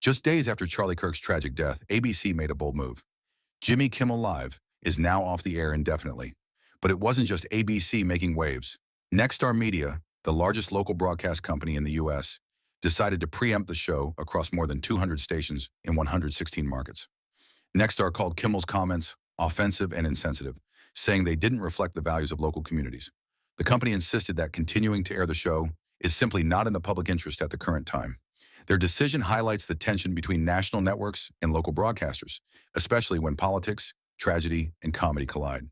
Just days after Charlie Kirk's tragic death, ABC made a bold move. Jimmy Kimmel Live is now off the air indefinitely. But it wasn't just ABC making waves. Nexstar Media, the largest local broadcast company in the U.S., decided to preempt the show across more than 200 stations in 116 markets. Nexstar called Kimmel's comments offensive and insensitive, saying they didn't reflect the values of local communities. The company insisted that continuing to air the show is simply not in the public interest at the current time. Their decision highlights the tension between national networks and local broadcasters, especially when politics, tragedy, and comedy collide.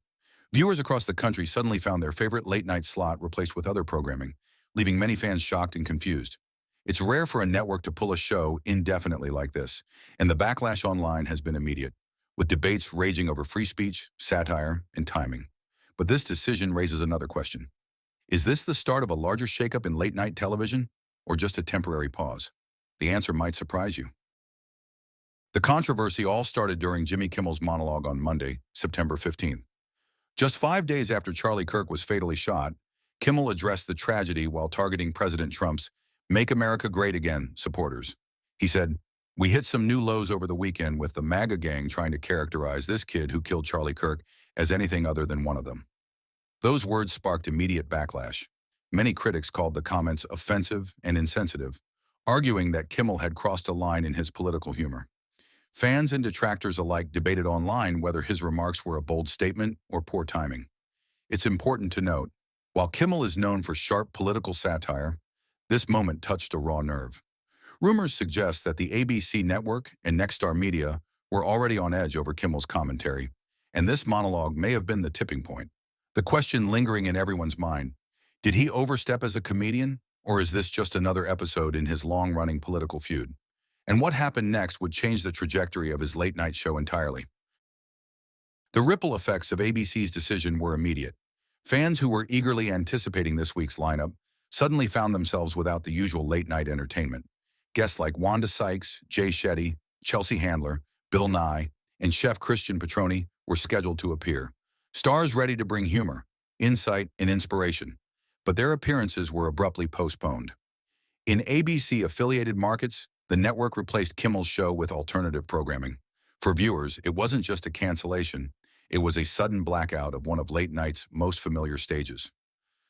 Viewers across the country suddenly found their favorite late-night slot replaced with other programming, leaving many fans shocked and confused. It's rare for a network to pull a show indefinitely like this, and the backlash online has been immediate, with debates raging over free speech, satire, and timing. But this decision raises another question. Is this the start of a larger shakeup in late-night television, or just a temporary pause? The answer might surprise you. The controversy all started during Jimmy Kimmel's monologue on Monday, September 15th. Just 5 days after Charlie Kirk was fatally shot, Kimmel addressed the tragedy while targeting President Trump's "Make America Great Again" supporters. He said, "We hit some new lows over the weekend with the MAGA gang trying to characterize this kid who killed Charlie Kirk as anything other than one of them." Those words sparked immediate backlash. Many critics called the comments offensive and insensitive, arguing that Kimmel had crossed a line in his political humor. Fans and detractors alike debated online whether his remarks were a bold statement or poor timing. It's important to note, while Kimmel is known for sharp political satire, this moment touched a raw nerve. Rumors suggest that the ABC network and Nexstar Media were already on edge over Kimmel's commentary, and this monologue may have been the tipping point. The question lingering in everyone's mind, did he overstep as a comedian, or is this just another episode in his long-running political feud? And what happened next would change the trajectory of his late-night show entirely. The ripple effects of ABC's decision were immediate. Fans who were eagerly anticipating this week's lineup suddenly found themselves without the usual late-night entertainment. Guests like Wanda Sykes, Jay Shetty, Chelsea Handler, Bill Nye, and Chef Christian Petroni were scheduled to appear. Stars ready to bring humor, insight, and inspiration. But their appearances were abruptly postponed. In ABC-affiliated markets, the network replaced Kimmel's show with alternative programming. For viewers, it wasn't just a cancellation, it was a sudden blackout of one of late night's most familiar stages.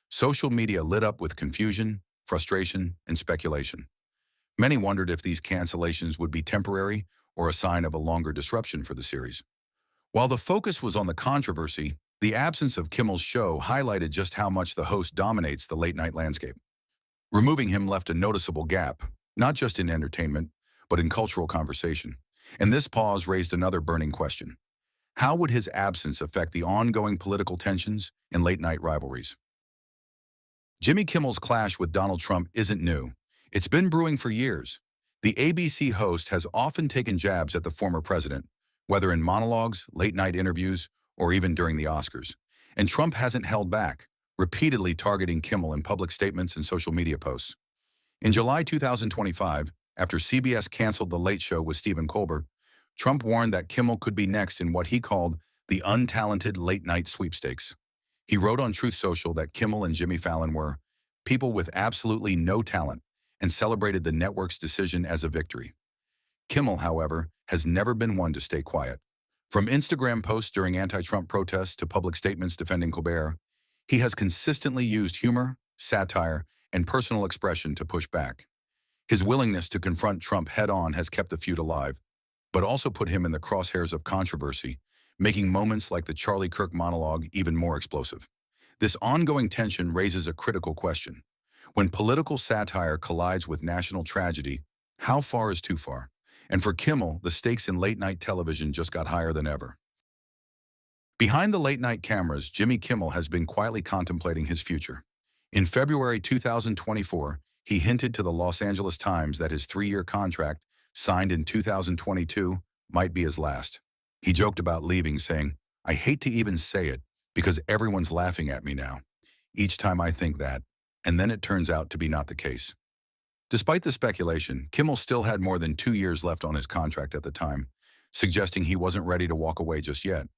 Social media lit up with confusion, frustration, and speculation. Many wondered if these cancellations would be temporary or a sign of a longer disruption for the series. While the focus was on the controversy, the absence of Kimmel's show highlighted just how much the host dominates the late-night landscape. Removing him left a noticeable gap, not just in entertainment, but in cultural conversation. And this pause raised another burning question. How would his absence affect the ongoing political tensions and late-night rivalries? Jimmy Kimmel's clash with Donald Trump isn't new. It's been brewing for years. The ABC host has often taken jabs at the former president, whether in monologues, late-night interviews, or even during the Oscars. And Trump hasn't held back, repeatedly targeting Kimmel in public statements and social media posts. In July 2025, after CBS canceled The Late Show with Stephen Colbert, Trump warned that Kimmel could be next in what he called the untalented late-night sweepstakes. He wrote on Truth Social that Kimmel and Jimmy Fallon were people with absolutely no talent and celebrated the network's decision as a victory. Kimmel, however, has never been one to stay quiet. From Instagram posts during anti-Trump protests to public statements defending Colbert, he has consistently used humor, satire, and personal expression to push back. His willingness to confront Trump head-on has kept the feud alive, but also put him in the crosshairs of controversy, making moments like the Charlie Kirk monologue even more explosive. This ongoing tension raises a critical question. When political satire collides with national tragedy, how far is too far? And for Kimmel, the stakes in late-night television just got higher than ever. Behind the late-night cameras, Jimmy Kimmel has been quietly contemplating his future. In February 2024, he hinted to the Los Angeles Times that his 3-year contract, signed in 2022, might be his last. He joked about leaving, saying, "I hate to even say it because everyone's laughing at me now. Each time I think that, and then it turns out to be not the case." Despite the speculation, Kimmel still had more than 2 years left on his contract at the time, suggesting he wasn't ready to walk away just yet.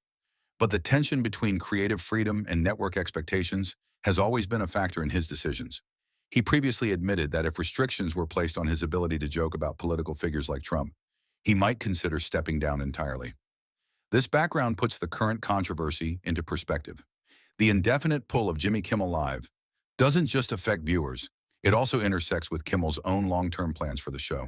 But the tension between creative freedom and network expectations has always been a factor in his decisions. He previously admitted that if restrictions were placed on his ability to joke about political figures like Trump, he might consider stepping down entirely. This background puts the current controversy into perspective. The indefinite pull of Jimmy Kimmel Live doesn't just affect viewers, it also intersects with Kimmel's own long-term plans for the show.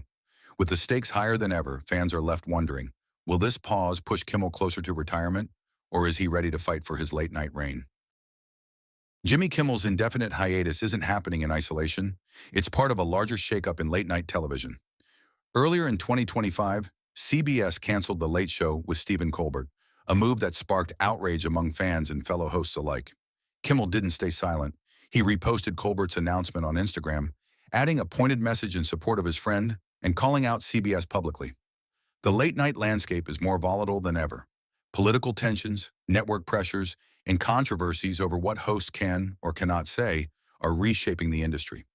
With the stakes higher than ever, fans are left wondering, will this pause push Kimmel closer to retirement, or is he ready to fight for his late-night reign? Jimmy Kimmel's indefinite hiatus isn't happening in isolation. It's part of a larger shakeup in late-night television. Earlier in 2025, CBS canceled The Late Show with Stephen Colbert, a move that sparked outrage among fans and fellow hosts alike. Kimmel didn't stay silent. He reposted Colbert's announcement on Instagram, adding a pointed message in support of his friend and calling out CBS publicly. The late-night landscape is more volatile than ever. Political tensions, network pressures, and controversies over what hosts can or cannot say are reshaping the industry.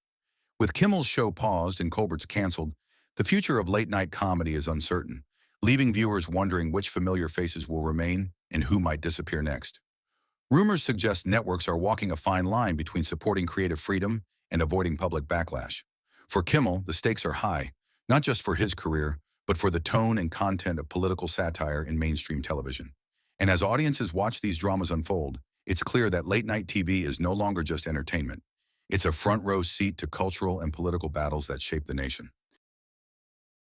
With Kimmel's show paused and Colbert's canceled, the future of late-night comedy is uncertain, leaving viewers wondering which familiar faces will remain and who might disappear next. Rumors suggest networks are walking a fine line between supporting creative freedom and avoiding public backlash. For Kimmel, the stakes are high, not just for his career, but for the tone and content of political satire in mainstream television. And as audiences watch these dramas unfold, it's clear that late-night TV is no longer just entertainment. It's a front-row seat to cultural and political battles that shape the nation.